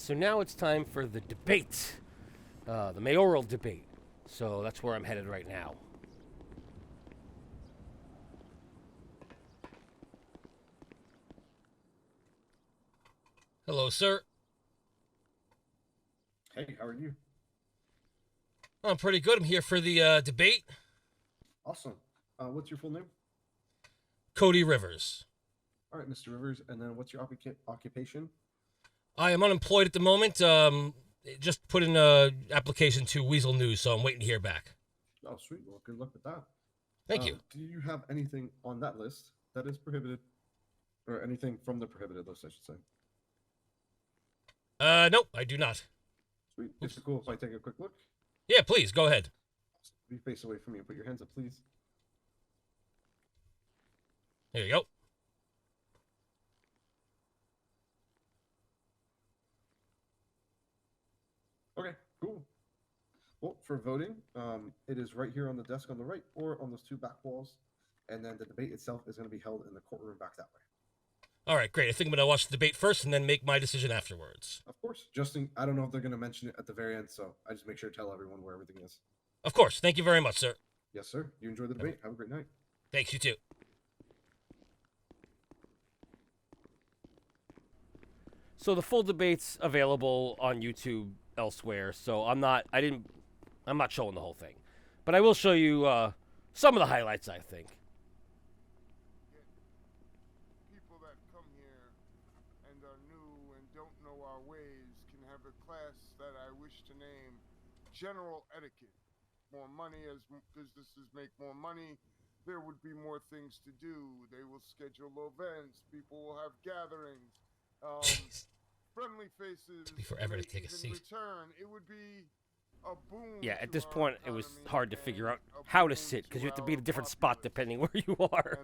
so now it's time for the debate, the mayoral debate. So that's where I'm headed right now. Hello, sir. Hey, how are you? I'm pretty good. I'm here for the debate. Awesome. What's your full name? Cody Rivers. All right, Mr. Rivers. And then what's your occupation? I am unemployed at the moment. Just put in a application to Weasel News, so I'm waiting to hear back. Oh, sweet. Well, good luck with that. Thank you. Do you have anything on that list that is prohibited? Or anything from the prohibited list, I should say. Nope, I do not. Sweet. Is it cool if I take a quick look? Yeah, please, go ahead. Be face away from me and put your hands up, please. There you go. Okay, cool. Well, for voting, it is right here on the desk on the right or on those two back walls. And then the debate itself is going to be held in the courtroom back that way. All right, great. I think I'm going to watch the debate first and then make my decision afterwards. Of course. Justin, I don't know if they're going to mention it at the very end, so I just make sure to tell everyone where everything is. Of course. Thank you very much, sir. Yes, sir. You enjoy the debate. Have a great night. Thanks, you too. So the full debate's available on YouTube elsewhere, so I'm not showing the whole thing. But I will show you some of the highlights, I think. People that come here and are new and don't know our ways can have a class that I wish to name General Etiquette. More money as businesses make more money, there would be more things to do. They will schedule events. People will have gatherings. Friendly faces. Took me forever to take a seat. Return, it would be a boom. Yeah, at this point, it was hard to figure out how to sit because you have to be in a different spot depending where you are,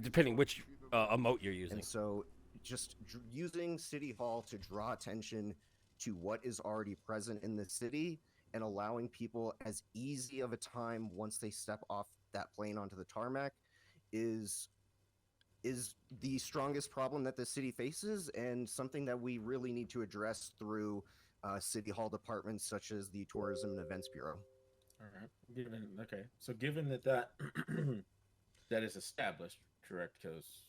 depending which emote you're using. And so just using City Hall to draw attention to what is already present in the city and allowing people as easy of a time once they step off that plane onto the tarmac is the strongest problem that the city faces, and something that we really need to address through City Hall departments such as the Tourism and Events Bureau. All right. Given that that is established, correct? Because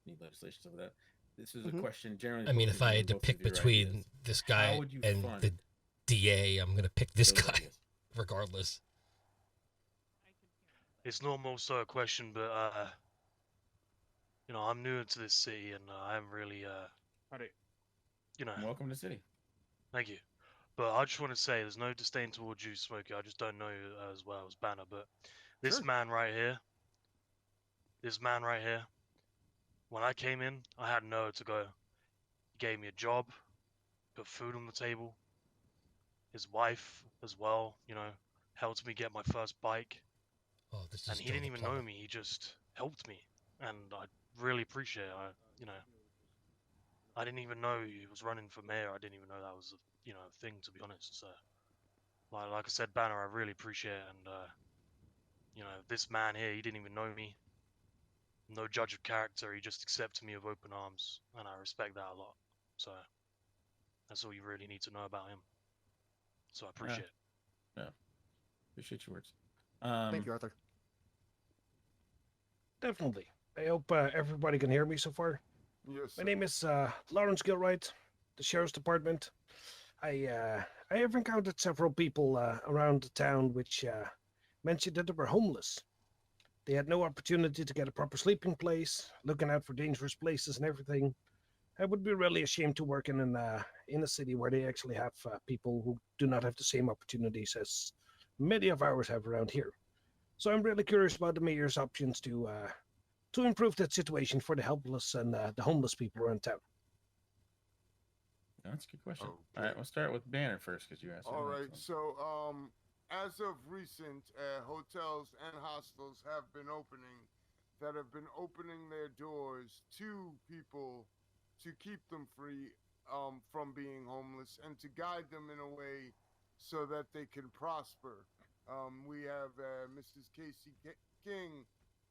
need legislations over that. This is a question generally. I mean, if I had to pick between this guy and the DA, I'm gonna pick this guy, regardless. It's not more so a question, but I'm new into this city and I haven't really welcome to the city. Thank you. But I just want to say, there's no disdain towards you, Smokey. I just don't know you as well as Banner. But this man right here, when I came in, I had nowhere to go. He gave me a job, put food on the table. His wife as well, helped me get my first bike. Oh, this is and he didn't even know me. He just helped me, and I really appreciate it. I didn't even know he was running for mayor. I didn't even know that was a thing, to be honest. So, like I said, Banner, I really appreciate it. And this man here, he didn't even know me. No judge of character. He just accepted me with open arms, and I respect that a lot. So that's all you really need to know about him. So I appreciate it. Yeah, appreciate your words. Thank you, Arthur. Definitely. I hope everybody can hear me so far. Yes, sir. My name is Lawrence Gilwright, the Sheriff's Department. I have encountered several people around the town which mentioned that they were homeless. They had no opportunity to get a proper sleeping place, looking out for dangerous places and everything. I would be really ashamed to work in a city where they actually have people who do not have the same opportunities as many of ours have around here. So I'm really curious about the mayor's options to improve that situation for the helpless and the homeless people around town. That's a good question. Okay. All right, we'll start with Banner first because you asked. All right, so as of recent, hotels and hostels have been opening their doors to people to keep them free from being homeless and to guide them in a way so that they can prosper. We have Mrs. Casey King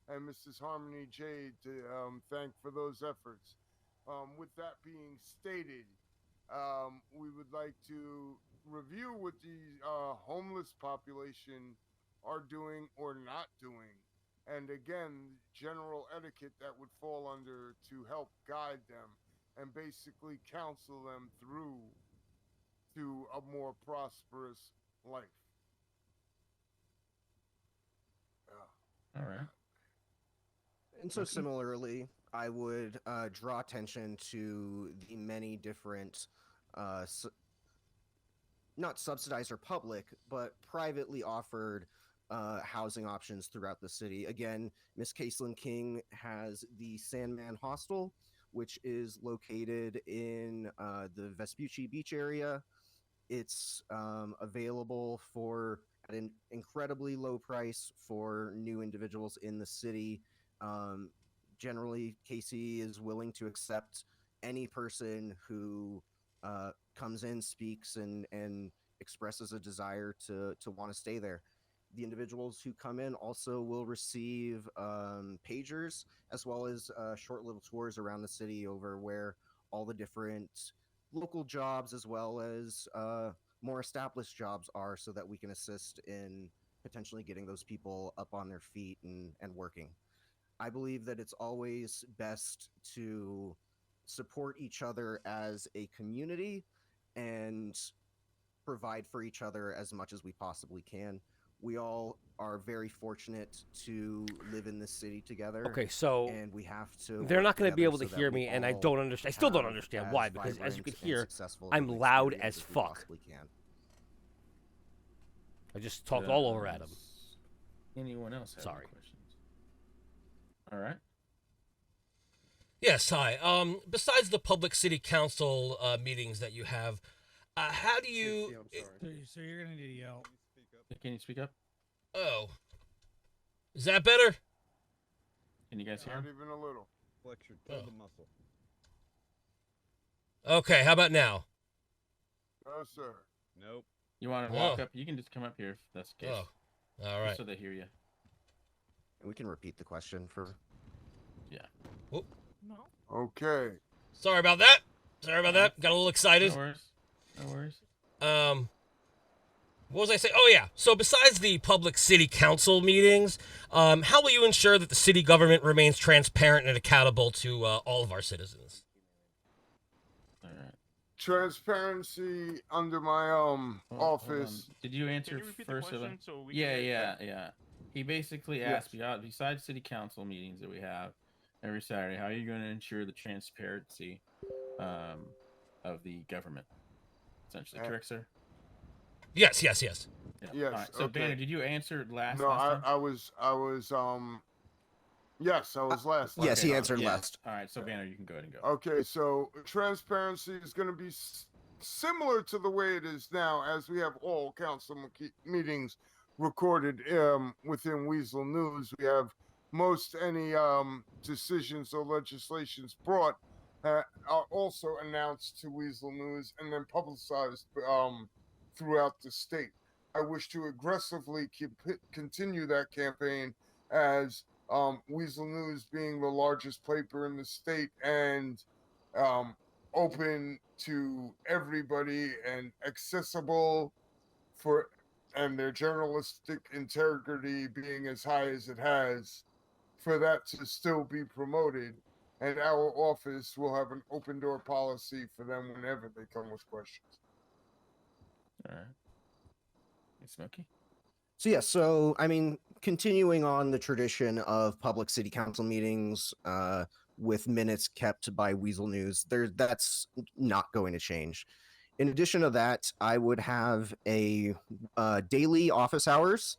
and Mrs. Harmony Jade to thank for those efforts. With that being stated, we would like to review what the homeless population are doing or not doing. And again, general etiquette that would fall under to help guide them and basically counsel them through to a more prosperous life. All right. And so similarly, I would draw attention to the many different, not subsidized or public, but privately offered housing options throughout the city. Again, Miss Caitlin King has the Sandman Hostel, which is located in the Vespucci Beach area. It's available for at an incredibly low price for new individuals in the city. Generally, Casey is willing to accept any person who comes in, speaks, and expresses a desire to want to stay there. The individuals who come in also will receive pagers as well as short little tours around the city over where all the different local jobs as well as more established jobs are, so that we can assist in potentially getting those people up on their feet and working. I believe that it's always best to support each other as a community and provide for each other as much as we possibly can. We all are very fortunate to live in this city together. Okay, so and we have to. they're not going to be able to hear me, and I don't understand. I still don't understand why, because as you can hear, I'm loud as fuck. I just talked all over at him. Anyone else have Sorry. any questions? All right. Yes, hi. Besides the public city council meetings that you have, how do you? I'm sorry. So you're gonna need to yell. Can you speak up? Oh, is that better? Can you guys hear Not him? even a little. Flex your toe the muscle. Okay, how about now? No, sir. Nope. You want to walk Oh. up? You can just come up here if that's the case. Oh, all Just right. so they hear you. And we can repeat the question for. No. Okay. Sorry about that. Sorry about that. Got a little excited. No worries. No worries. What was I saying? Oh yeah. So besides the public city council meetings, how will you ensure that the city government remains transparent and accountable to all of our citizens? All right. Transparency under my Hold on. office. Did you answer Can you repeat the first? question so we Yeah, can yeah. He basically asked, besides city council meetings that we have every Saturday, how are you going to ensure the transparency of the government? Essentially, correct, sir? Yes. Yeah. Yes, All right. So, okay. Banner, did you answer last? No, last time? I was yes, I was last. Yes, he Okay. answered Yeah. last. All right. So, Banner, you can go ahead and go. Okay, so transparency is going to be similar to the way it is now, as we have all council meetings recorded within Weasel News. We have most any decisions or legislations brought are also announced to Weasel News and then publicized throughout the state. I wish to aggressively continue that campaign, as Weasel News being the largest paper in the state and open to everybody and accessible for, and their journalistic integrity being as high as it has, for that to still be promoted. And our office will have an open door policy for them whenever they come with questions. All right. Hey, Smokey. So yeah, so I mean, continuing on the tradition of public city council meetings with minutes kept by Weasel News, that's not going to change. In addition to that, I would have a daily office hours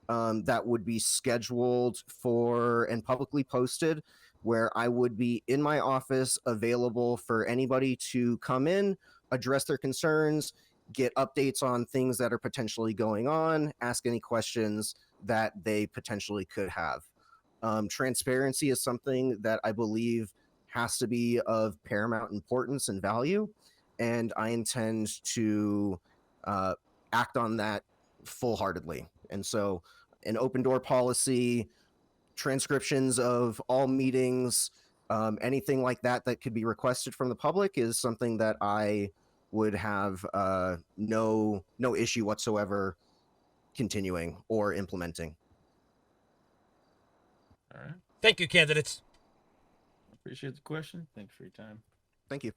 that would be scheduled for and publicly posted, where I would be in my office available for anybody to come in, address their concerns, get updates on things that are potentially going on, ask any questions that they potentially could have. Transparency is something that I believe has to be of paramount importance and value, and I intend to act on that full-heartedly. And so an open door policy, transcriptions of all meetings, anything like that that could be requested from the public is something that I would have no issue whatsoever continuing or implementing. All right. Thank you, candidates. Appreciate the question. Thanks for your time. Thank you.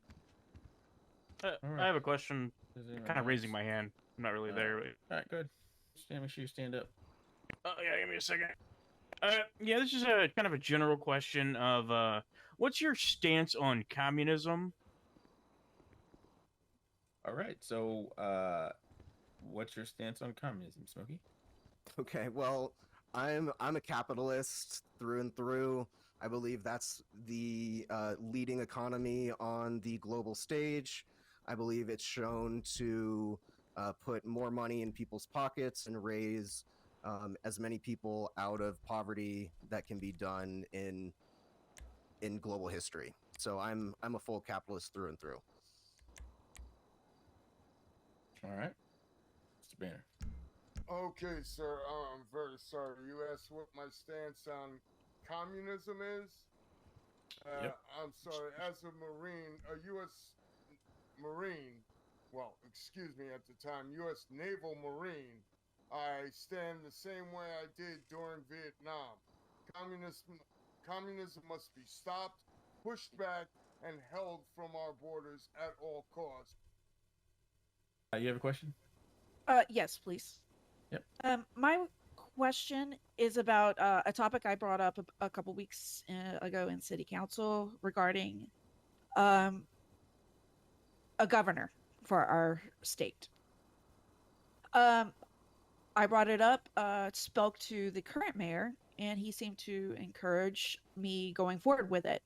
All I right. have a question. Does anyone Kind of raising else? my hand. I'm not really All there. right. All right, good. Make sure you stand up. Oh yeah, give me a second. Yeah, this is a kind of a general question of what's your stance on communism? All right. So, what's your stance on communism, Smokey? Okay, well, I'm a capitalist through and through. I believe that's the leading economy on the global stage. I believe it's shown to put more money in people's pockets and raise as many people out of poverty that can be done in global history. So I'm a full capitalist through and through. All right. Mr. Banner. Okay, sir. I'm very sorry. You asked what my stance on communism is. Yep. I'm sorry. As a Marine, a U.S. Marine, well, excuse me, at the time, U.S. Naval Marine, I stand the same way I did during Vietnam. Communism must be stopped, pushed back, and held from our borders at all costs. You have a question? Yes, please. Yep. My question is about a topic I brought up a couple weeks ago in City Council regarding a governor for our state. I brought it up, spoke to the current mayor, and he seemed to encourage me going forward with it.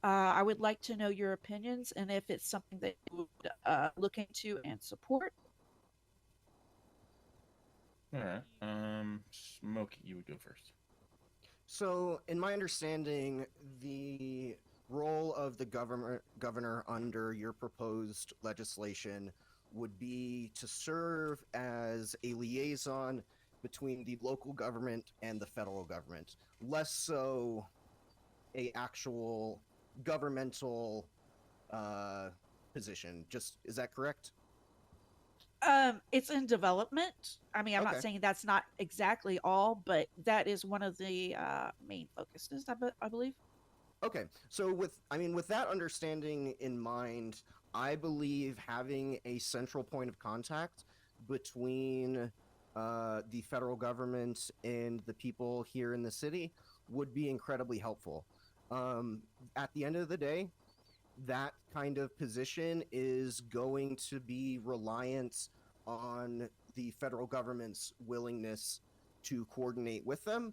I would like to know your opinions and if it's something that you would look into and support. All right. Smokey, you would go first. So, in my understanding, the role of the governor under your proposed legislation would be to serve as a liaison between the local government and the federal government, less so a actual governmental position. Just, is that correct? It's in development. I mean, I'm Okay. not saying that's not exactly all, but that is one of the main focuses, I believe. Okay, so with that understanding in mind, I believe having a central point of contact between the federal government and the people here in the city would be incredibly helpful. At the end of the day, that kind of position is going to be reliant on the federal government's willingness to coordinate with them,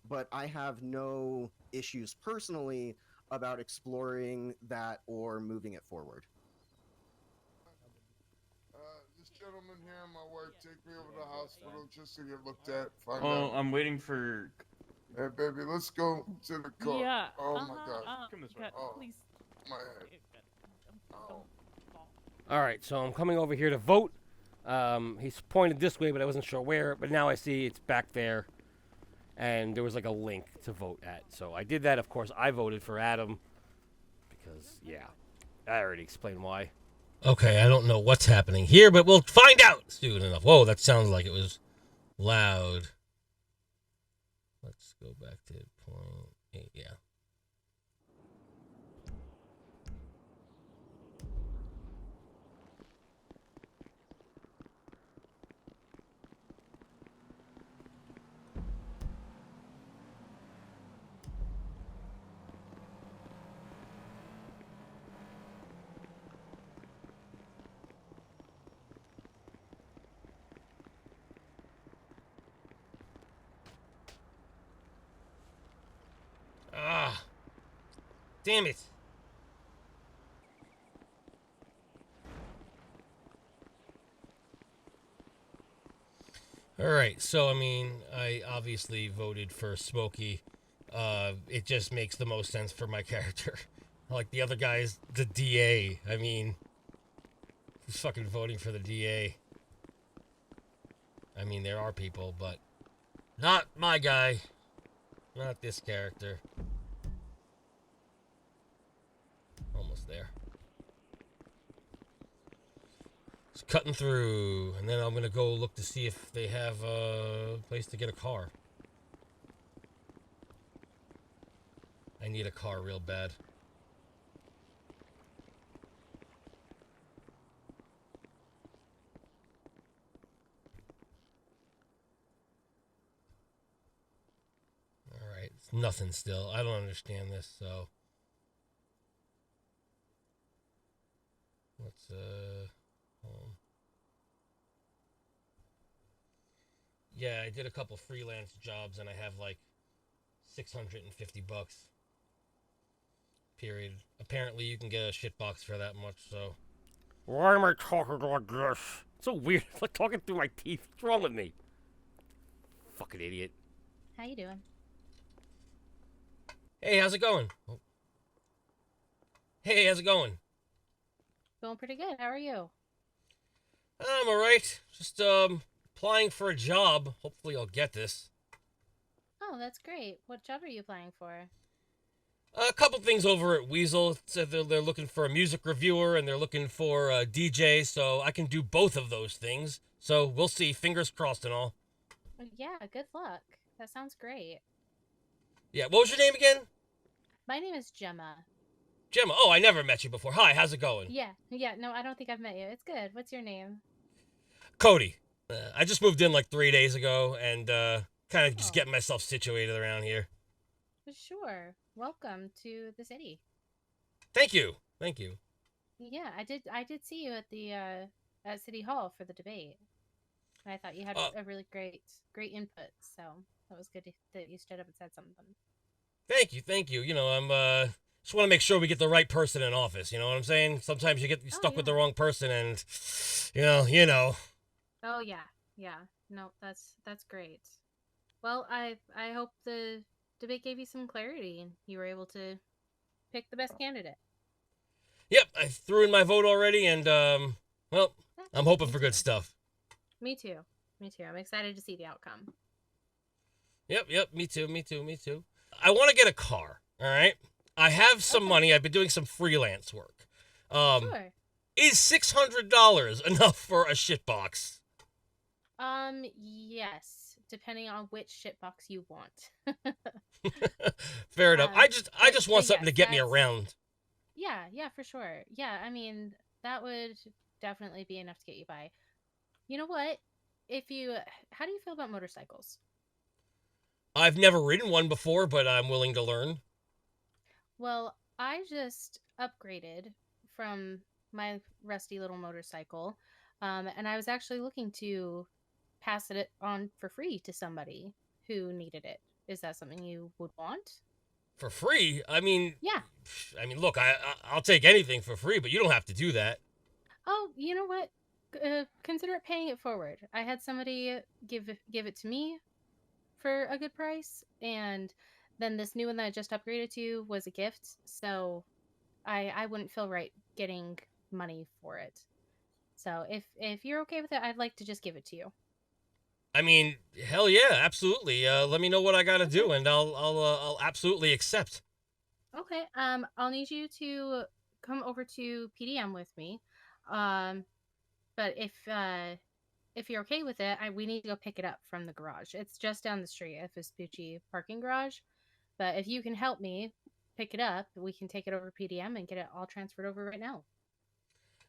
but I have no issues personally about exploring that or moving it forward. This gentleman here and my wife take me over to the hospital just to get looked at. Find Oh, out. I'm waiting for. Hey, baby, let's go to the car. Yeah. Oh my God. Come this way. Oh. Please. My head. Oh. All right, so I'm coming over here to vote. He's pointed this way, but I wasn't sure where. But now I see it's back there, and there was like a link to vote at. So I did that. Of course, I voted for Adam because, yeah, I already explained why. Okay, I don't know what's happening here, but we'll find out soon enough. Whoa, that sounds like it was loud. Let's go back to point 8. Yeah. Ah, damn it. All right, so I mean, I obviously voted for Smokey. It just makes the most sense for my character. Like the other guy is the DA. I mean, who's fucking voting for the DA? I mean, there are people, but not my guy. Not this character. Almost there. cutting through, and then I'm gonna go look to see if they have a place to get a car. I need a car real bad. Alright, it's nothing still. I don't understand this, so... Let's, yeah, I did a couple freelance jobs, and I have, like, $650. Period. Apparently, you can get a shitbox for that much, so... Why am I talking like this? It's so weird. It's like talking through my teeth. What's wrong with me? Fucking idiot. How you doing? Hey, how's it going? Hey, how's it going? Going pretty good. How are you? I'm alright. Just, applying for a job. Hopefully I'll get this. Oh, that's great. What job are you applying for? A couple things over at Weasel. It said they're looking for a music reviewer and they're looking for a DJ, so I can do both of those things. So we'll see. Fingers crossed and all. Yeah, good luck. That sounds great. Yeah, what was your name again? My name is Gemma. Gemma. Oh, I never met you before. Hi, how's it going? Yeah, no, I don't think I've met you. It's good. What's your name? Cody. I just moved in like 3 days ago and kind of just Oh. getting myself situated around here. Sure. Welcome to the city. Thank you. Thank you. Yeah, I did see you at the at City Hall for the debate. And I thought you had a really great input, so that was good that you stood up and said something. Thank you. You know, I'm just want to make sure we get the right person in office, you know what I'm saying? Sometimes you get stuck with the wrong person and you know. Oh yeah. No, that's great. Well, I hope the debate gave you some clarity and you were able to pick the best candidate. Yep, I threw in my vote already and well, I'm hoping for good stuff. Me too. I'm excited to see the outcome. Yep, me too. I want to get a car, all right? I have some money. I've been doing some freelance work. Sure. Is $600 enough for a shitbox? Yes, depending on which shitbox you want. Fair enough. I just want something yes, to get me around. Yeah, for sure. Yeah, I mean, that would definitely be enough to get you by. You know what? How do you feel about motorcycles? I've never ridden one before, but I'm willing to learn. Well, I just upgraded from my rusty little motorcycle, and I was actually looking to pass it on for free to somebody who needed it. Is that something you would want? For free? I mean, yeah. Look, I'll take anything for free, but you don't have to do that. Oh, you know what? Consider paying it forward. I had somebody give it to me for a good price, and then this new one that I just upgraded to was a gift, so I wouldn't feel right getting money for it. So if you're okay with it, I'd like to just give it to you. I mean, hell yeah, absolutely. Let me know what I gotta do, and I'll absolutely accept. Okay. I'll need you to come over to PDM with me. But if you're okay with it, we need to go pick it up from the garage. It's just down the street at Vespucci parking garage. But if you can help me pick it up, we can take it over to PDM and get it all transferred over right now.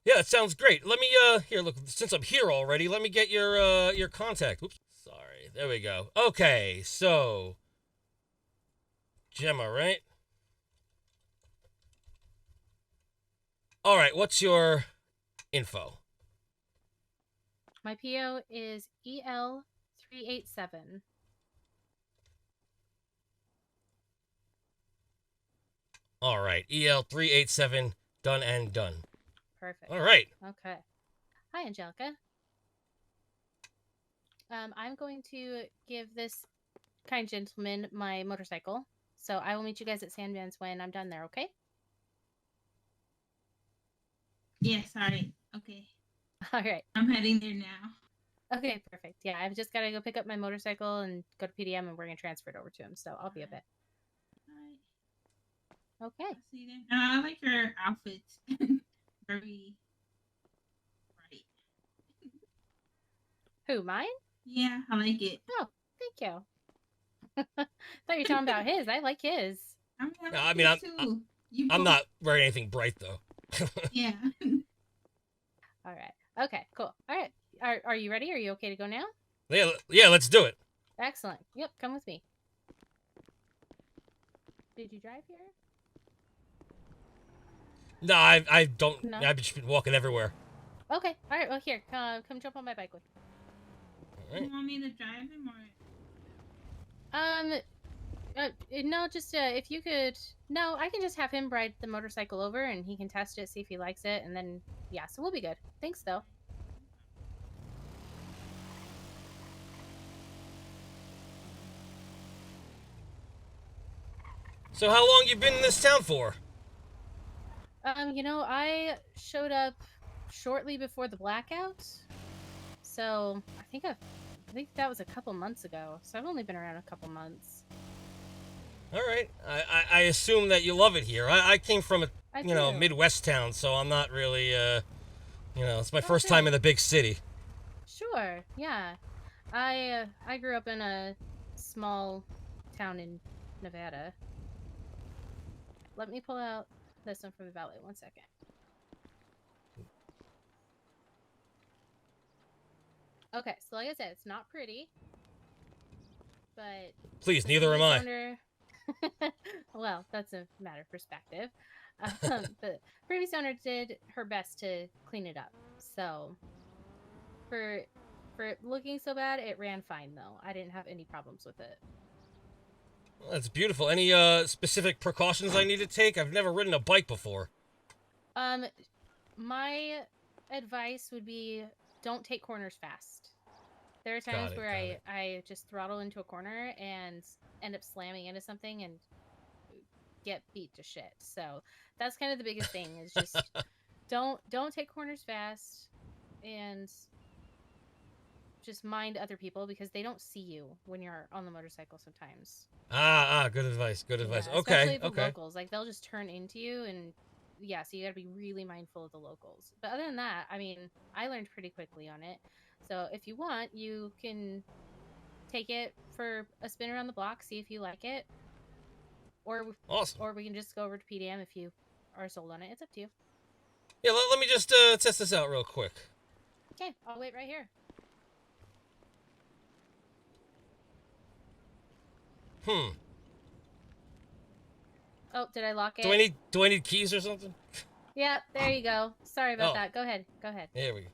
Yeah, that sounds great. Let me here, look, since I'm here already, let me get your contact. Oops. Sorry. There we go. Okay, so Gemma, right? All right, what's your info? My PO is EL387. All right, EL387, done and done. Perfect. All right. Okay. Hi, Angelica. I'm going to give this kind gentleman my motorcycle, so I will meet you guys at Sandman's when I'm done there, okay? Yes, all right. Okay. All right. I'm heading there now. Okay, perfect. Yeah, I've just got to go pick up my motorcycle and go to PDM, and we're going to transfer it over to him, so I'll be a bit. All right. Okay. I'll see you then. I like your outfit. Very bright. Who, mine? Yeah, I like it. Oh, thank you. Thought you were talking about his. I like his. I mean, I No, like I mean, his too. You I'm both- not wearing anything bright though. Yeah. All right. Okay, cool. All right. Are you ready? Are you okay to go now? Yeah, let's do it. Excellent. Yep, come with me. Did you drive here? No, I don't. No? I've just been walking everywhere. Okay. All right. Well, here, come jump on my bike with me. All right. You want me to drive him or? No, just if you could. No, I can just have him ride the motorcycle over, and he can test it, see if he likes it, and then yeah, so we'll be good. Thanks, though. So how long you been in this town for? I showed up shortly before the blackout, so I think that was a couple months ago. So I've only been around a couple months. All right. I assume that you love it here. I came from a I a do. Midwest town, so I'm not really it's my first Okay. time in the big city. Sure. Yeah. I grew up in a small town in Nevada. Let me pull out this one for the valet. 1 second. Okay, so like I said, it's not pretty, but Please, the neither am previous I. owner- well, that's a matter of perspective. The previous owner did her best to clean it up. So for it looking so bad, it ran fine though. I didn't have any problems with it. Well, that's beautiful. Any specific precautions I need to take? I've never ridden a bike before. My advice would be don't take corners fast. There are times Got where it. I just throttle into a corner and end up slamming into something and get beat to shit. So that's kind of the biggest thing is just don't take corners fast and just mind other people because they don't see you when you're on the motorcycle sometimes. Good advice. Good advice. Yeah, especially Okay. the locals. Like they'll just turn into you and yeah, so you gotta be really mindful of the locals. But other than that, I mean, I learned pretty quickly on it. So if you want, you can take it for a spin around the block, see if you like it. Awesome. Or we can just go over to PDM if you are sold on it. It's up to you. Yeah, let me just test this out real quick. Okay, I'll wait right here. Oh, did I lock it? Do I need keys or something? Yeah, there you go. Sorry about Oh. that. Go ahead. Go ahead. There we go.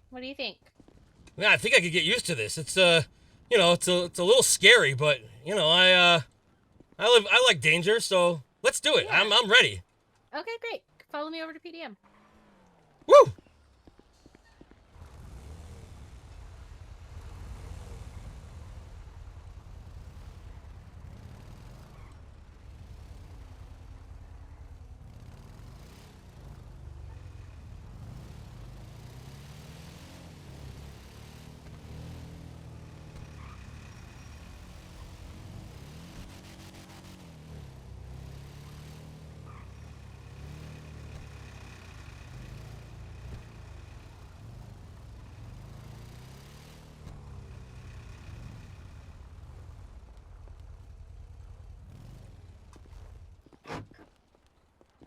What do you think? Yeah, I think I could get used to this. It's it's a little scary, but I like danger, so let's do it. Yeah. I'm ready. Okay, great. Follow me over to PDM. Woo!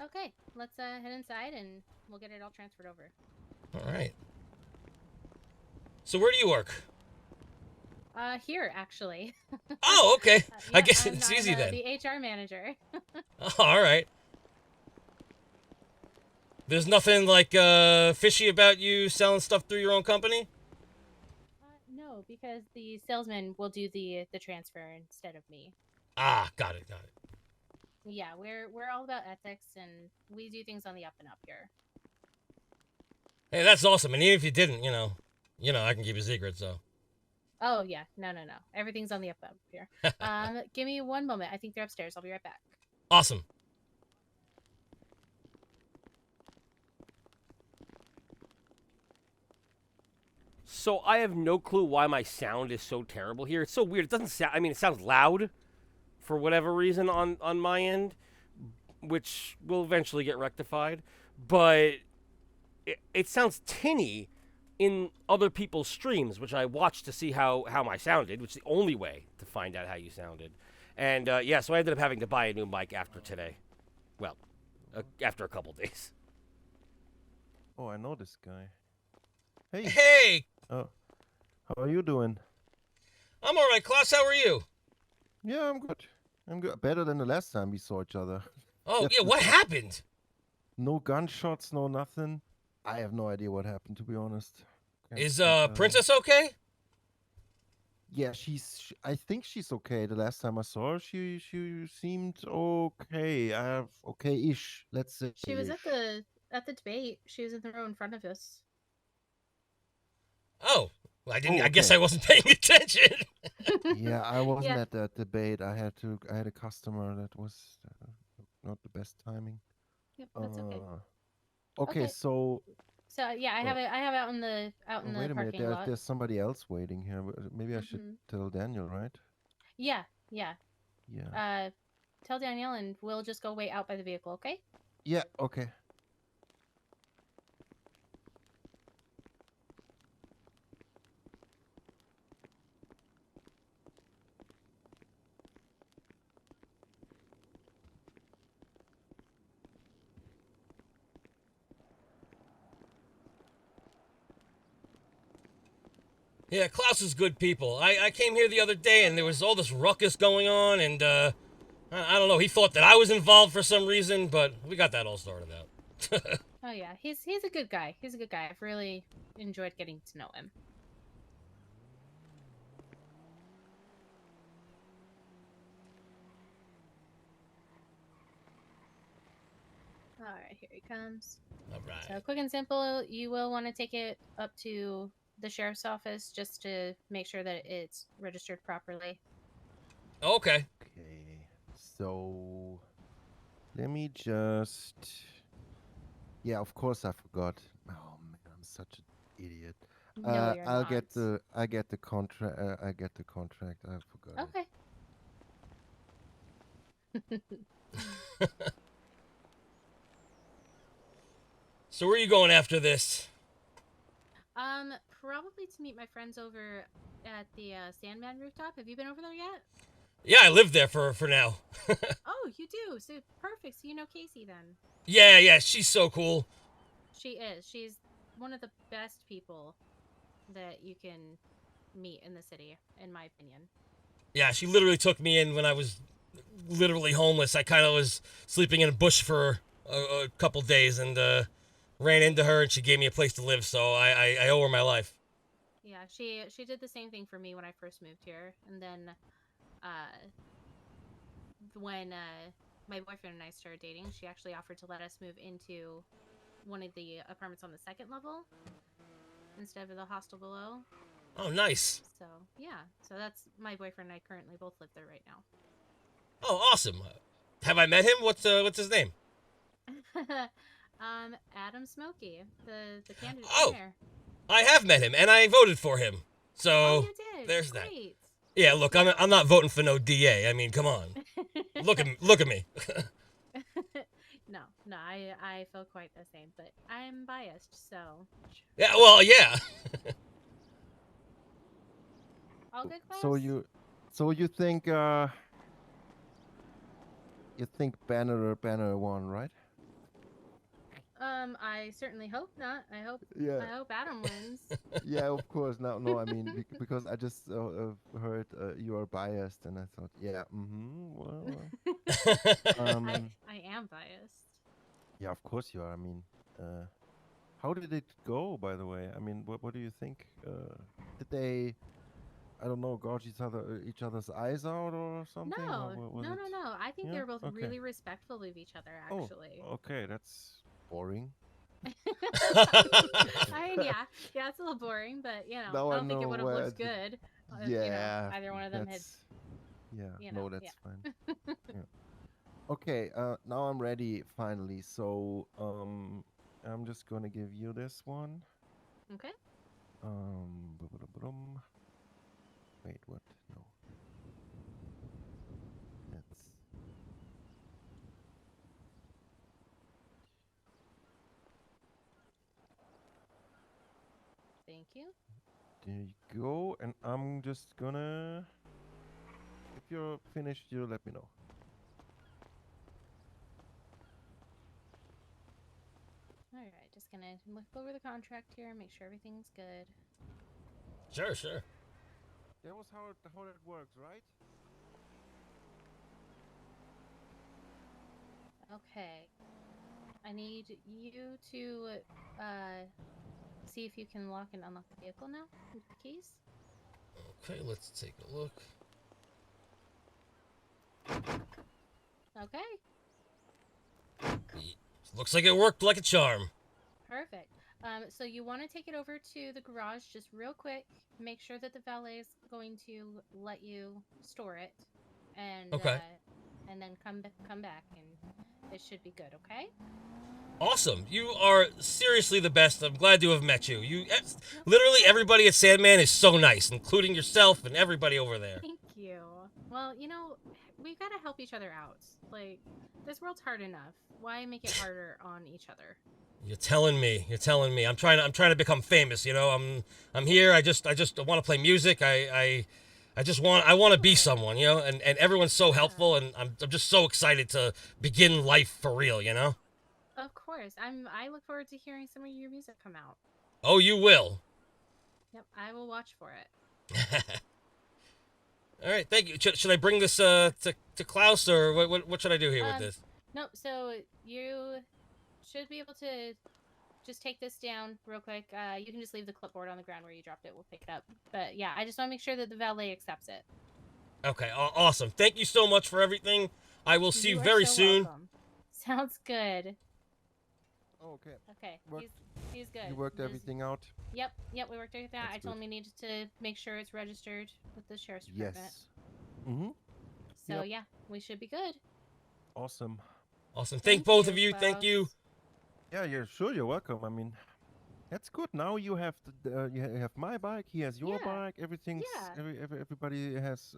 Okay, let's head inside and we'll get it all transferred over. All right. So where do you work? Here actually. Oh, okay. I Yeah, guess it's I'm, easy then. The HR manager. Oh, all right. There's nothing like fishy about you selling stuff through your own company? No, because the salesman will do the transfer instead of me. Ah, got it. Yeah, we're all about ethics, and we do things on the up and up here. Hey, that's awesome. And even if you didn't, I can keep a secret. So. Oh yeah, no. Everything's on the up and up here. Give me one moment. I think they're upstairs. I'll be right back. Awesome. So I have no clue why my sound is so terrible here. It's so weird. It doesn't sound. I mean, it sounds loud, for whatever reason on my end, which will eventually get rectified. But it sounds tinny in other people's streams, which I watched to see how my sounded, which is the only way to find out how you sounded. And yeah, so I ended up having to buy a new mic after today. Well, after a couple days. Oh, I know this guy. Hey. Hey! Oh, how are you doing? I'm all right, Klaus. How are you? Yeah, I'm good. I'm good. Better than the last time we saw each other. Oh, yeah, what happened? No gunshots, no nothing. I have no idea what happened, to be honest. Is Princess okay? Yeah, I think she's okay. The last time I saw her, she seemed okay. Okay-ish. Let's say. She was at the debate. She was in the row in front of us. Oh, well, I didn't. Oh, I guess okay. I wasn't paying attention. Yeah, I wasn't Yeah. at that debate. I had a customer that was not the best timing. Yep, that's okay. Okay, so So yeah, I have it out in the wait a minute. parking lot. There's somebody else waiting here. Maybe I should tell Daniel, right? Yeah. Yeah. Tell Danielle, and we'll just go wait out by the vehicle, okay? Yeah. Okay. Yeah, Klaus is good people. I came here the other day and there was all this ruckus going on, and I don't know. He thought that I was involved for some reason, but we got that all sorted out. Oh yeah, he's a good guy. He's a good guy. I've really enjoyed getting to know him. All right, here he comes. All right. So quick and simple, you will want to take it up to the sheriff's office just to make sure that it's registered properly. Okay. Okay. So let me just. Yeah, of course I forgot. Oh man, I'm such an idiot. No, you're I'll not. I get the contract. I get the contract. I forgot. Okay. So where are you going after this? Probably to meet my friends over at the Sandman rooftop. Have you been over there yet? Yeah, I live there for now. Oh, you do. So perfect. So you know Casey then. Yeah, she's so cool. She is. She's one of the best people that you can meet in the city, in my opinion. Yeah, she literally took me in when I was literally homeless. I kind of was sleeping in a bush for a couple days and ran into her, and she gave me a place to live, so I owe her my life. Yeah, she did the same thing for me when I first moved here, and then when my boyfriend and I started dating, she actually offered to let us move into one of the apartments on the second level instead of the hostel below. Oh, nice. So yeah, so that's my boyfriend and I currently both live there right now. Oh, awesome. Have I met him? What's his name? Adam Smokey, the candidate Oh, there. I have met him, and I voted for him. So Oh, you did. there's Great. that. Yeah, look, I'm not voting for no DA. I mean, come on. Look at me. No, I feel quite the same, but I'm biased, so. Yeah, well, yeah. All good, class? So you think Banner won, right? I certainly hope not. I hope Adam wins. Yeah, of course. No, I mean because I just heard you are biased, and I thought, yeah, well. I am biased. Yeah, of course you are. I mean, how did it go, by the way? I mean, what do you think? Did they? I don't know, gouge each other's eyes out or something? No, Or was no, it? no, no. I think Yeah? they're both Okay. really respectful of each other, Oh, actually. okay, that's boring. I mean, yeah, it's a little boring, but Now I I don't think it know would have where looked good if Yeah, either one of them had, that's yeah. you No, know, that's yeah. fine. Yeah. Okay. Now I'm ready finally. So I'm just gonna give you this one. Okay. Ba-ba-da-ba-dum. Wait, what? No. That's Thank you. there you go. And I'm just gonna. If you're finished, you let me know. All right, just gonna look over the contract here, make sure everything's good. Sure. That was how it works, right? Okay. I need you to see if you can lock and unlock the vehicle now with the keys. Okay, let's take a look. Okay. Looks like it worked like a charm. Perfect. So you want to take it over to the garage just real quick. Make sure that the valet is going to let you store it, and Okay. and then come back, and it should be good. Okay. Awesome. You are seriously the best. I'm glad to have met you. Literally everybody at Sandman is so nice, including yourself and everybody over there. Thank you. Well, we've got to help each other out. Like, this world's hard enough. Why make it harder on each other? You're telling me. I'm trying to become famous, I'm here. I just want to play music. I want to be someone, and everyone's so helpful, and I'm just so excited to begin life for real, Of course. I look forward to hearing some of your music come out. Oh, you will. Yep, I will watch for it. All right, thank you. Should I bring this to Klaus, or what should I do here with this? Nope, so you should be able to just take this down real quick. You can just leave the clipboard on the ground where you dropped it. We'll pick it up. But yeah, I just want to make sure that the valet accepts it. Okay, awesome. Thank you so much for everything. I will see you very so soon. Welcome. Sounds good. Oh, okay. Okay, he's good. You worked everything out? Yep, we worked everything out. I told good. him we needed to make sure it's registered with the sheriff's department. Yes. Mm-hmm. So Yep. yeah, we should be good. Awesome. Thank both of you. Thank you. Yeah, you're welcome. I mean, that's good. Now you have you have my bike. He has your bike. Everything's everybody has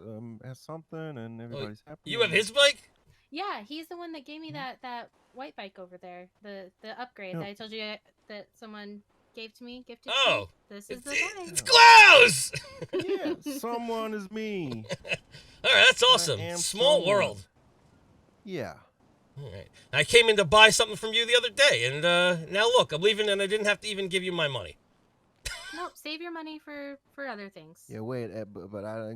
something, and everybody's happy. You have his bike? Yeah, he's the one that gave me that white bike over there. The upgrade that I told you that someone gifted to me. This is the guy. It's Klaus! Yeah, someone is me. All right, that's awesome. Small someone. world. Yeah. All right. I came in to buy something from you the other day, and now look, I'm leaving, and I didn't have to even give you my money. Nope, save your money for other things. Yeah, wait, but I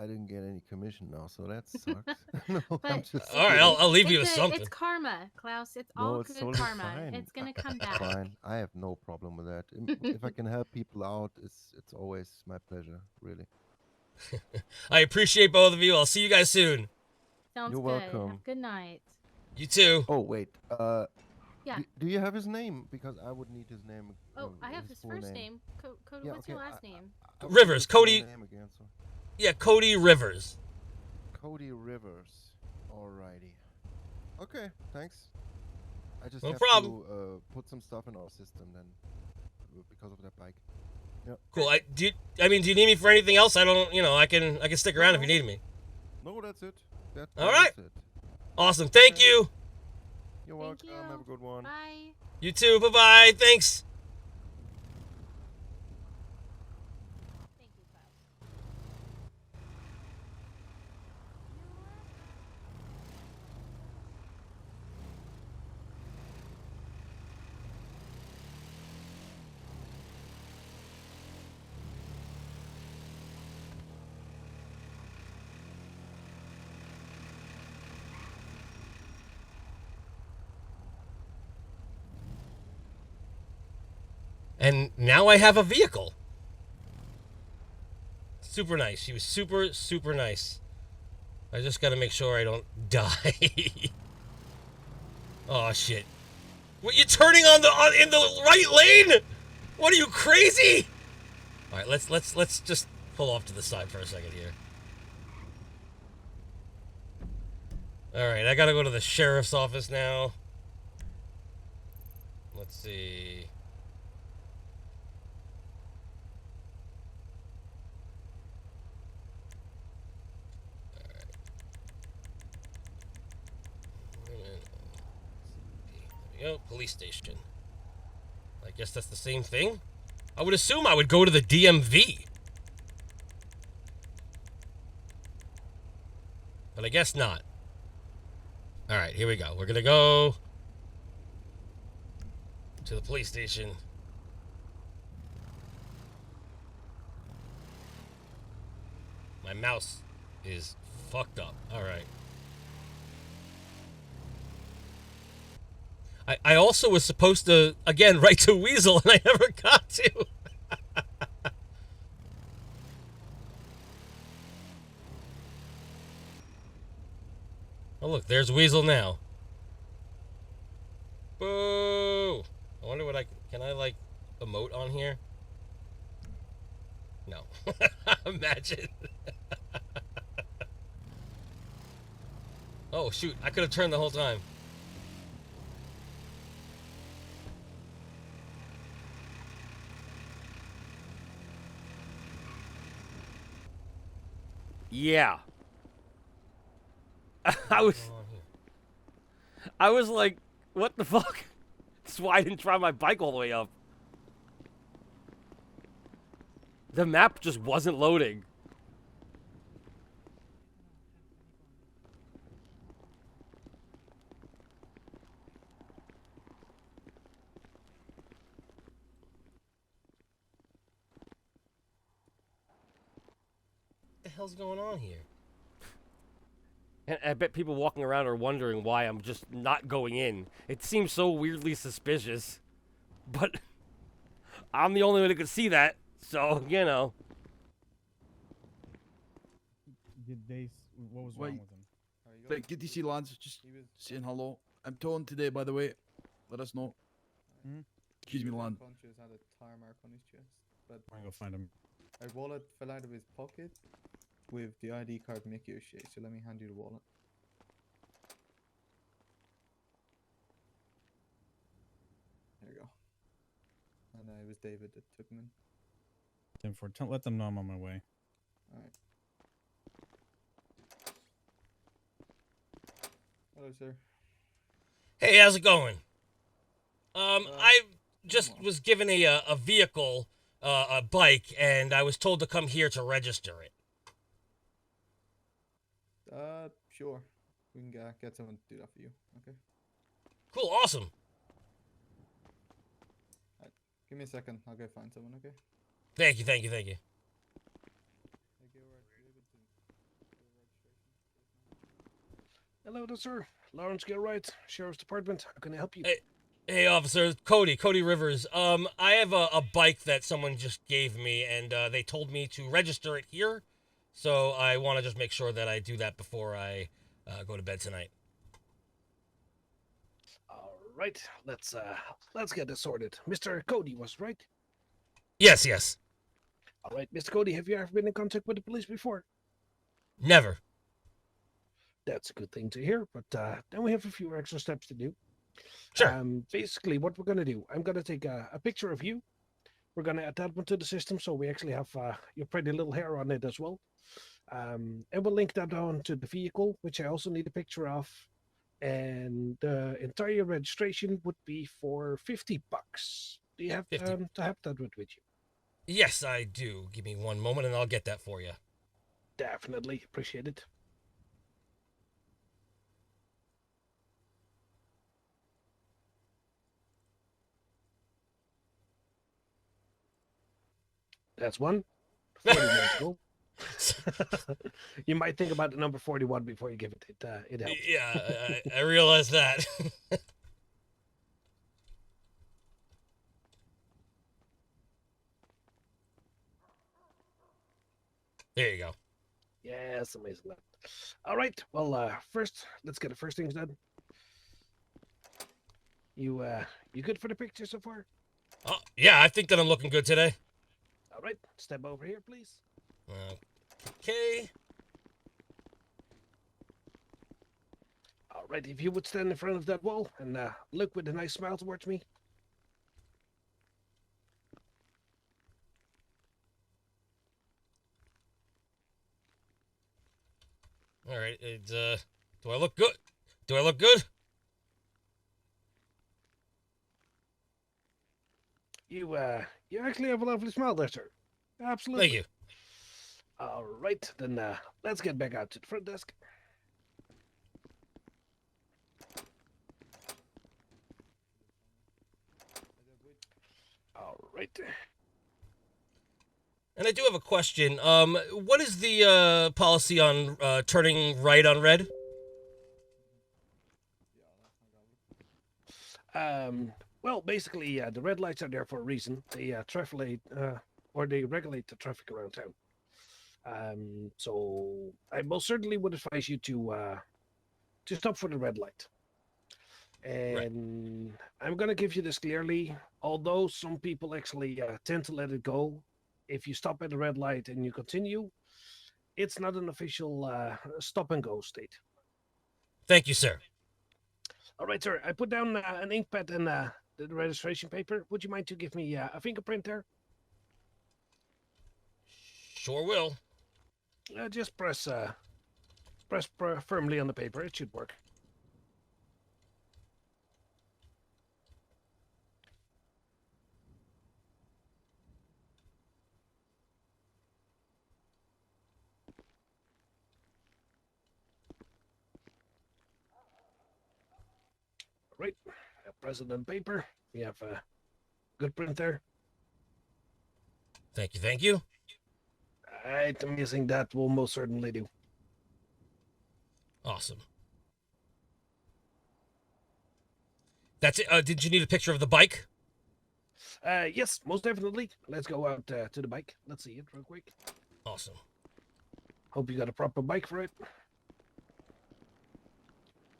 didn't get any commission now, so that sucks. No, I'm just all right. I'll leave you with something. It's karma, Klaus. It's no, all it's good totally karma. fine. It's gonna come back. Fine, I have no problem with that. If I can help people out, it's always my pleasure, really. I appreciate both of you. I'll see you guys soon. Sounds You're good. welcome. Have a good night. You too. Oh wait, Yeah. Do you have his name? Because I would need his name. Oh, I have his full first name. Cody, Yeah, what's your okay, last name? I would Rivers, need his full Cody. name again, so. Yeah, Cody Rivers. Cody Rivers. Alrighty. Okay, thanks. I just No have problem. to put some stuff in our system then, because of that bike. Yeah. Cool. Do you need me for anything else? I don't. I can stick around if you need me. No, that's it. All right. That's it. Awesome. Thank you. You're welcome. Have a good one. Bye. You too. Bye bye. Thanks. Thank you, Klaus. And now I have a vehicle. super nice. She was super, super nice. I just gotta make sure I don't die. Oh shit! What, you turning in the right lane? What are you, crazy? All right, let's just pull off to the side for a second here. All right, I gotta go to the sheriff's office now. Let's see. There we go, police station. I guess that's the same thing. I would assume I would go to the DMV. But I guess not. Alright, here we go. We're gonna go to the police station. My mouse is fucked up. Alright. I also was supposed to, again, write to Weasel, and I never got to. Oh, look, there's Weasel now. Boo! I wonder what can I, like, emote on here? No. Imagine. Oh, shoot. I could have turned the whole time. Yeah. I was like, what the fuck? That's why I didn't try my bike all the way up. The map just wasn't loading. What the hell's going on here? And I bet people walking around are wondering why I'm just not going in. It seems so weirdly suspicious. But I'm the only one who could see that, so, you know. What was wrong with him? Like, good to see lads. Just saying hello. I'm towing today, by the way. Let us know. Excuse me, lad. Conscious had a tire mark on his chest, but I'm gonna go find him. a wallet fell out of his pocket with the ID card Mickey O'Shea. So let me hand you the wallet. There you go. And it was David that took him in. Let them know I'm on my way. All right. Hello, sir. Hey, how's it going? I just was given a vehicle, a bike, and I was told to come here to register it. Sure. We can get someone to do that for you. Okay. Cool, awesome. Alright. Give me a second. I'll go find someone. Okay. Thank you, thank you, thank you. Hello there, sir. Lawrence Gilwright, Sheriff's Department. How can I help you? Hey, officer, Cody Rivers. I have a bike that someone just gave me, and they told me to register it here. So I want to just make sure that I do that before I go to bed tonight. All right, let's get this sorted. Mr. Cody was right. Yes, yes. All right, Mr. Cody, have you ever been in contact with the police before? Never. That's a good thing to hear, but then we have a few extra steps to do. Sure. Basically, what we're going to do, I'm going to take a picture of you. We're going to add that one to the system, so we actually have your pretty little hair on it as well. And we'll link that on to the vehicle, which I also need a picture of. And the entire registration would be for $50. Do you have to have that with you? Yes, I do. Give me one moment, and I'll get that for you. Definitely. Appreciate it. That's one. 41 to go. You might think about the number 41 before you give it. It helps. Yeah, I realize that. There you go. Yes, amazing. All right. Well, first, let's get the first things done. You good for the picture so far? Yeah, I think that I'm looking good today. All right. Step over here, please. Okay. All right. If you would stand in front of that wall and look with a nice smile towards me. All right. Do I look good? Do I look good? You actually have a lovely smile there, sir. Absolutely. Thank you. All right, then let's get back out to the front desk. All right. And I do have a question. What is the policy on turning right on red? Well, basically, the red lights are there for a reason. They or they regulate the traffic around town. So I most certainly would advise you to stop for the red light. And I'm gonna give you this clearly. Although some people actually tend to let it go, if you stop at the red light and you continue, it's not an official stop and go state. Thank you, sir. All right, sir. I put down an ink pad and the registration paper. Would you mind to give me a fingerprint there? Sure will. Just press firmly on the paper. It should work. Right. President paper. We have a good print there. Thank you. Thank you. All right. I'm guessing that will most certainly do. Awesome. That's it. Did you need a picture of the bike? Yes, most definitely. Let's go out to the bike. Let's see it real quick. Awesome. Hope you got a proper bike for it.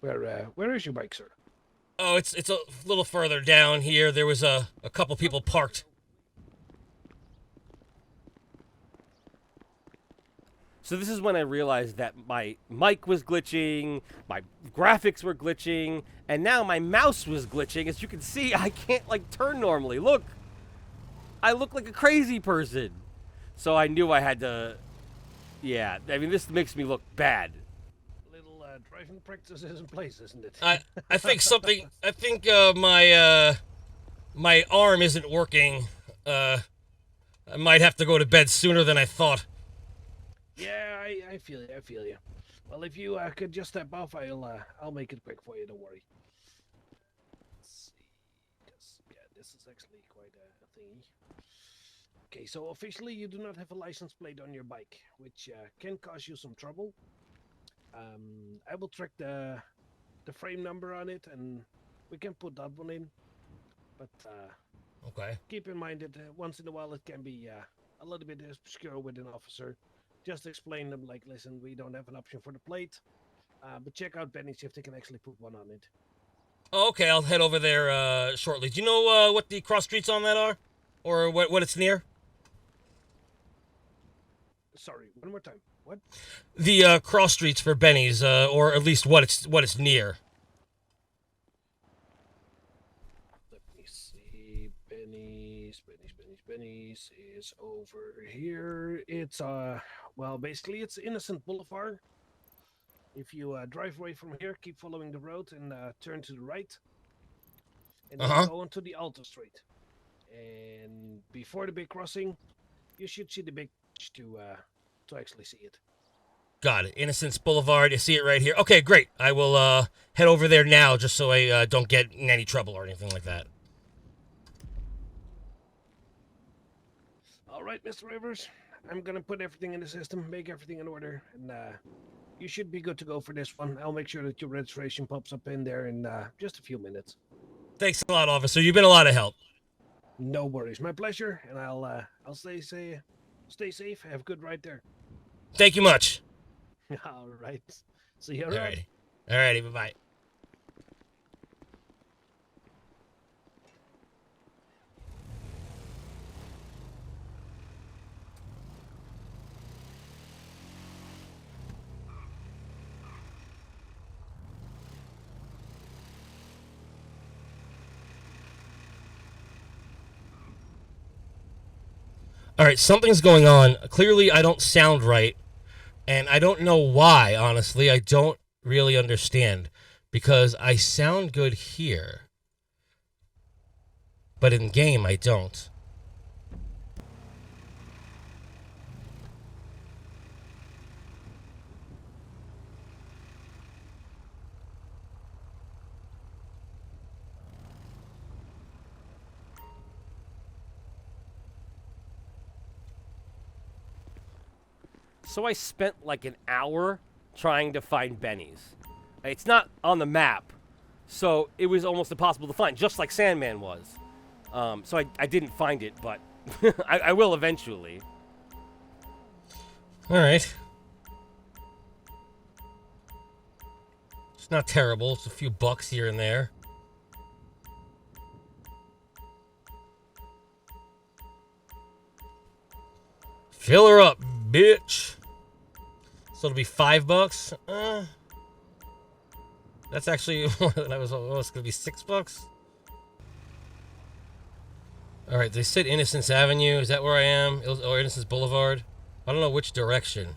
Where is your bike, sir? Oh, it's a little further down here. There was a couple people parked. So this is when I realized that my mic was glitching, my graphics were glitching, and now my mouse was glitching. As you can see, I can't like turn normally. Look, I look like a crazy person. So I knew I had to, yeah, I mean, this makes me look bad. Little driving practice is in place, isn't it? I think something, I think my arm isn't working. I might have to go to bed sooner than I thought. Yeah, I feel you. I feel you. Well, if you could just step off, I'll make it quick for you. Don't worry. Let's see. 'Cause, yeah, this is actually quite a thingy. Okay, so officially you do not have a license plate on your bike, which can cause you some trouble. I will track the frame number on it, and we can put that one in. But okay. Keep in mind that once in a while it can be a little bit obscure with an officer. Just explain them like, listen, we don't have an option for the plate, but check out Benny's if they can actually put one on it. Oh, okay, I'll head over there shortly. Do you know what the cross streets on that are, or what it's near? Sorry, one more time. What? The cross streets for Benny's, or at least what it's near. Let me see. Benny's is over here. It's well, basically it's Innocent Boulevard. If you drive away from here, keep following the road and turn to the right, and then go onto the Alta Street. And before the big crossing, you should see the big to actually see it. Got it. Innocence Boulevard. You see it right here. Okay, great. I will head over there now, just so I don't get in any trouble or anything like that. All right, Mr. Rivers. I'm gonna put everything in the system, make everything in order, and you should be good to go for this one. I'll make sure that your registration pops up in there in just a few minutes. Thanks a lot, officer. You've been a lot of help. No worries, my pleasure, and I'll stay safe. Have a good ride there. Thank you much. All right. See you All around. righty. All righty. Bye-bye. All right, something's going on. Clearly, I don't sound right, and I don't know why, honestly. I don't really understand, because I sound good here, but in game, I don't. So I spent like an hour trying to find Benny's. It's not on the map, so it was almost impossible to find, just like Sandman was. So I didn't find it, but I will eventually. All right. It's not terrible. It's a few bucks here and there. Fill her up, bitch. So it'll be $5. That's actually that was almost gonna be $6. All right, they said Innocence Avenue. Is that where I am? Or Innocence Boulevard? I don't know which direction.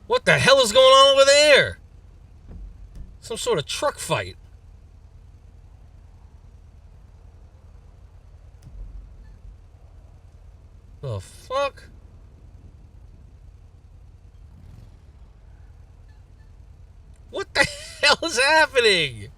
What the hell is going on over there? Some sort of truck fight. The fuck? What the hell is happening?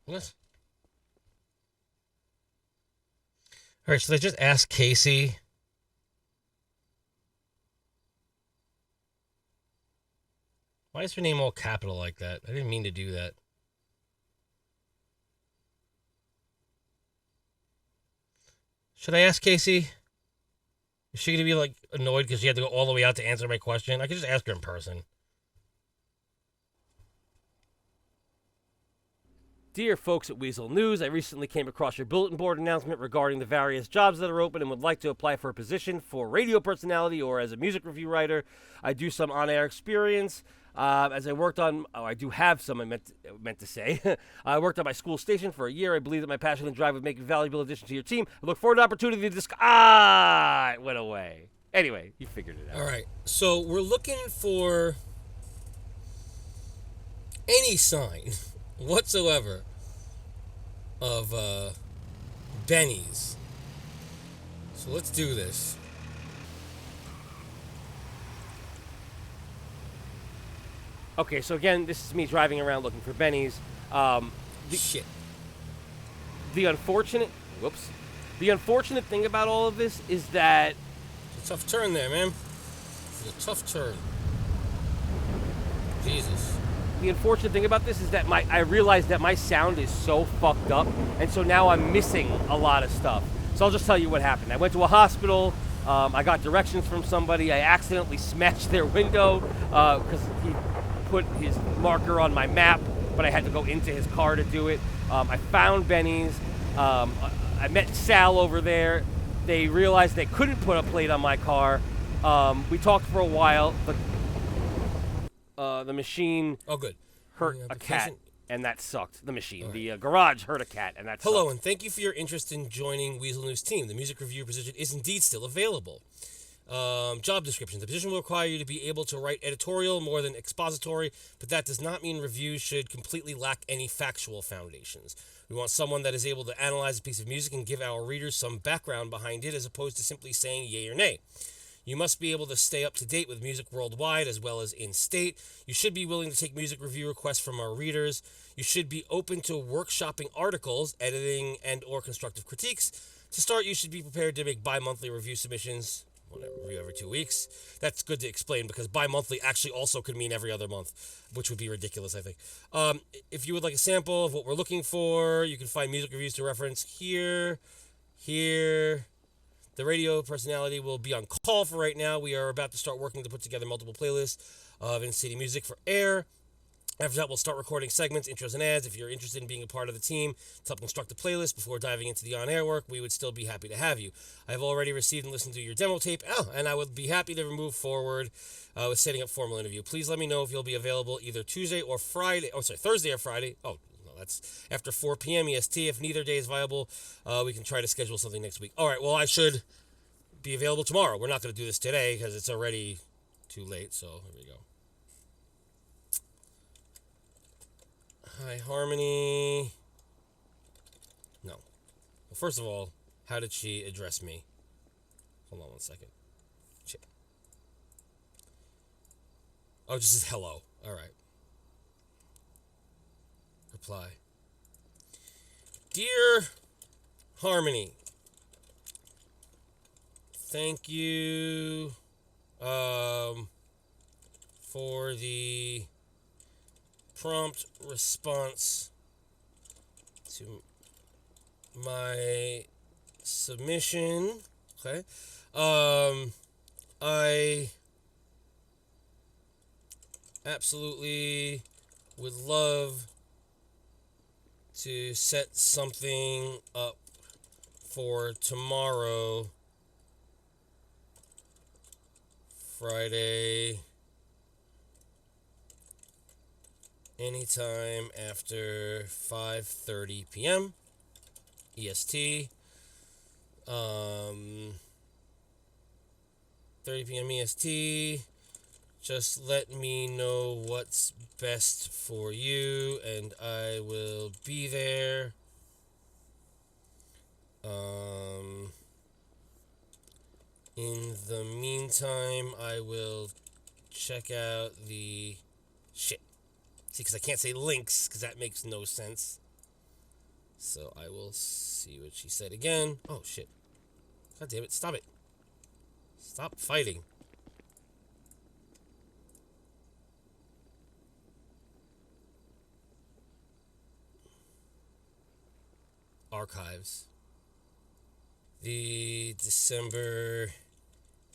What? Alright, should I just ask Casey? Why is her name all capital like that? I didn't mean to do that. Should I ask Casey? Is she going to be, like, annoyed because she had to go all the way out to answer my question? I could just ask her in person. Dear folks at Weasel News, I recently came across your bulletin board announcement regarding the various jobs that are open and would like to apply for a position for radio personality or as a music review writer. I do some on-air experience. As I worked on, I do have some, I meant to say. I worked on my school station for a year. I believe that my passion and drive would make a valuable addition to your team. I look forward to the opportunity to discuss. It went away. Anyway, you figured it out. All right, so we're looking for any sign whatsoever of Benny's. So let's do this. Okay, so again, this is me driving around looking for Benny's. Shit. The unfortunate thing about all of this is that It's a tough turn there, man. It's a tough turn. Jesus. The unfortunate thing about this is that I realized that my sound is so fucked up, and so now I'm missing a lot of stuff. So I'll just tell you what happened. I went to a hospital. I got directions from somebody. I accidentally smashed their window because he put his marker on my map, but I had to go into his car to do it. I found Benny's. I met Sal over there. They realized they couldn't put a plate on my car. We talked for a while. The machine hurt a cat, and that sucked. The machine. The garage hurt a cat, and that sucked. Hello, and thank you for your interest in joining Weasel News team. The music review position is indeed still available. Job description. The position will require you to be able to write editorial more than expository, but that does not mean reviews should completely lack any factual foundations. We want someone that is able to analyze a piece of music and give our readers some background behind it as opposed to simply saying yay or nay. You must be able to stay up to date with music worldwide as well as in state. You should be willing to take music review requests from our readers. You should be open to workshopping articles, editing, and or constructive critiques. To start, you should be prepared to make bi-monthly review submissions. Review every 2 weeks. That's good to explain because bi-monthly actually also could mean every other month, which would be ridiculous, I think. If you would like a sample of what we're looking for, you can find music reviews to reference here. The radio personality will be on call for right now. We are about to start working to put together multiple playlists of in-city music for air. After that, we'll start recording segments, intros, and ads. If you're interested in being a part of the team to help construct a playlist before diving into the on-air work, we would still be happy to have you. I have already received and listened to your demo tape, and I would be happy to move forward with setting up formal interview. Please let me know if you'll be available either Thursday or Friday. Oh, no, that's after 4 p.m. EST. If neither day is viable, we can try to schedule something next week. All right, well, I should be available tomorrow. We're not going to do this today because it's already too late, so here we go. Hi, Harmony. No. Well, first of all, how did she address me? Hold on one second. Oh, just says hello. All right. Reply. Dear Harmony, thank you for the prompt response to my submission. Okay. I absolutely would love to set something up for tomorrow, Friday, anytime after 5:30 p.m. EST. 30 p.m. EST. Just let me know what's best for you, and I will be there. In the meantime, I will check out the shit. See, because I can't say links, because that makes no sense. So I will see what she said again. Oh, shit. God damn it. Stop it. Stop fighting. Archives. The December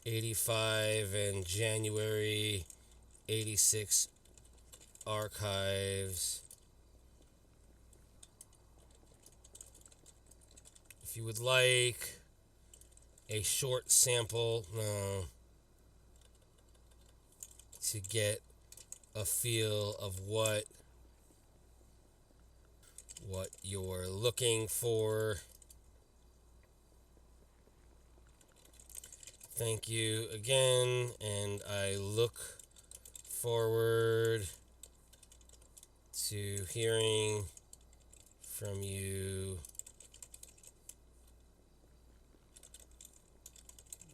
85 and January 86 archives. If you would like a short sample to get a feel of what you're looking for. Thank you again, and I look forward to hearing from you.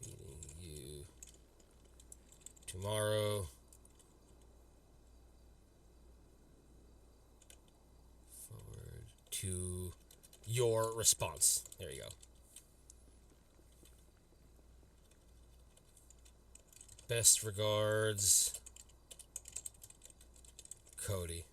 Meeting you tomorrow. Forward to your response. There you go. Best regards, Cody.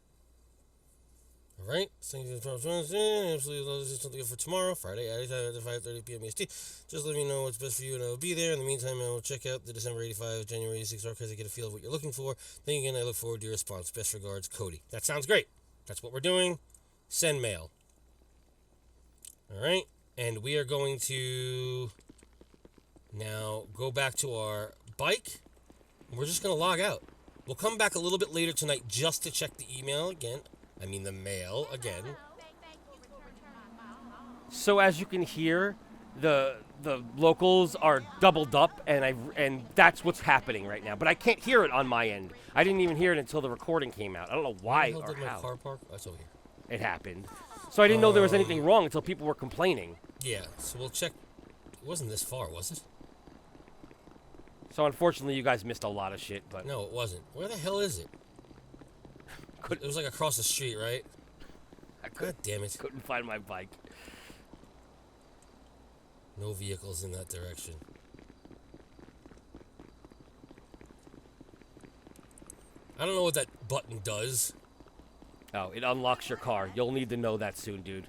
All right. Thank you for absolutely love to do something for tomorrow, Friday, anytime after 5:30 p.m. EST. Just let me know what's best for you, and I will be there. In the meantime, I will check out the December 85, January 86 archives to get a feel of what you're looking for. Then again, I look forward to your response. Best regards, Cody. That sounds great. That's what we're doing. Send mail. All right. And we are going to now go back to our bike. We're just going to log out. We'll come back a little bit later tonight just to check the email again. I mean the mail again. So as you can hear, the locals are doubled up, and that's what's happening right now. But I can't hear it on my end. I didn't even hear it until the recording came out. I don't know why Where the hell or did my how car park? Oh, it's over here. it happened. So I didn't know there was anything wrong until people were complaining. Yeah, so we'll check. It wasn't this far, was it? So unfortunately, you guys missed a lot of shit. But No, it wasn't. Where the hell is it? It was like across the street, right? God damn it. Couldn't find my bike. No vehicles in that direction. I don't know what that button does. Oh, it unlocks your car. You'll need to know that soon, dude.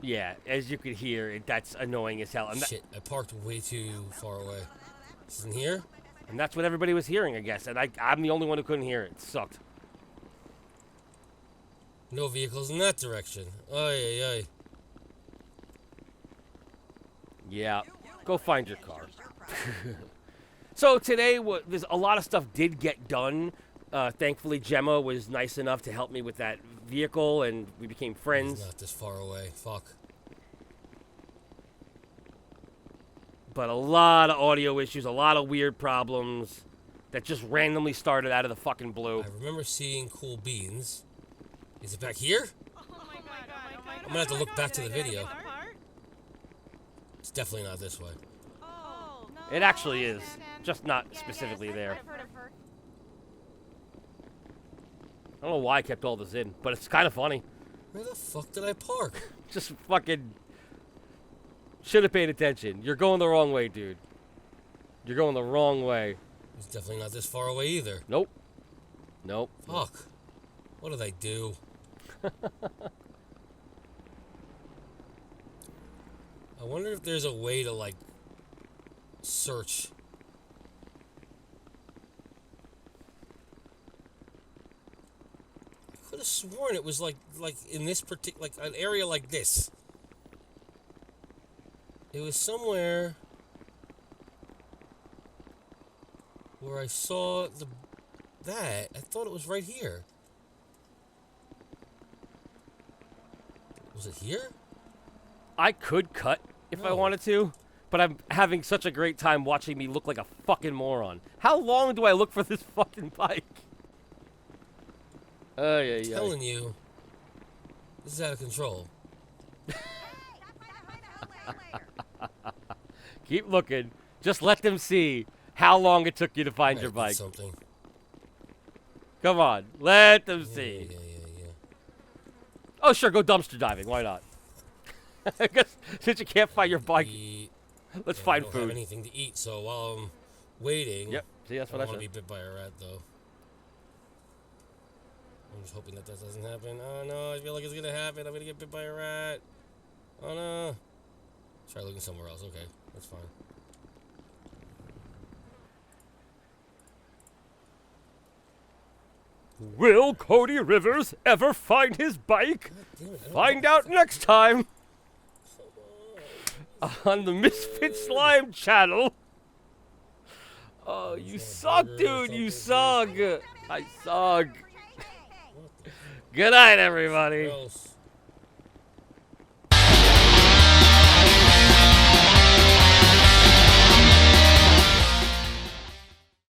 Yeah, as you could hear, that's annoying as hell. And Shit, I parked way too far away. This isn't here? And that's what everybody was hearing, I guess. And I'm the only one who couldn't hear it. It sucked. No vehicles in that direction. Ay, ay, ay. Yeah, go find your car. So today, there's a lot of stuff did get done. Thankfully, Gemma was nice enough to help me with that vehicle, and we became friends. It's not this far away. Fuck. But a lot of audio issues, a lot of weird problems that just randomly started out of the fucking blue. I remember seeing cool beans. Is it back here? I'm gonna have to look back to the video. It's definitely not this way. It actually is, just not specifically there. I don't know why I kept all this in, but it's kind of funny. Where the fuck did I park? Just fucking should have paid attention. You're going the wrong way, dude. You're going the wrong way. It's definitely not this far away either. Nope. Nope. Fuck. What did I do? I wonder if there's a way to, like, search. I could have sworn it was like in this particular, like an area like this. It was somewhere where I saw that. I thought it was right here. Was it here? I could cut if I wanted to, but I'm having such a great time watching me look like a fucking moron. How long do I look for this fucking bike? I'm telling you, this is out of control. Keep looking. Just let them see how long it took you to find your bike. Something. Come on, let them see. Yeah. Oh, sure, go dumpster diving. Why not? I guess since you can't find your bike, let's find I don't food. have anything to eat, so while I'm waiting, Yep. See, that's what I don't want said. to be bit by a rat, though. I'm just hoping that doesn't happen. Oh no, I feel like it's gonna happen. I'm gonna get bit by a rat. Oh no. Try looking somewhere else. Okay, that's fine. Will Cody Rivers ever find his bike? Find out next time on the Misfit-Slime channel. Oh, you suck, dude. You suck. I suck. Good night, everybody. Gross.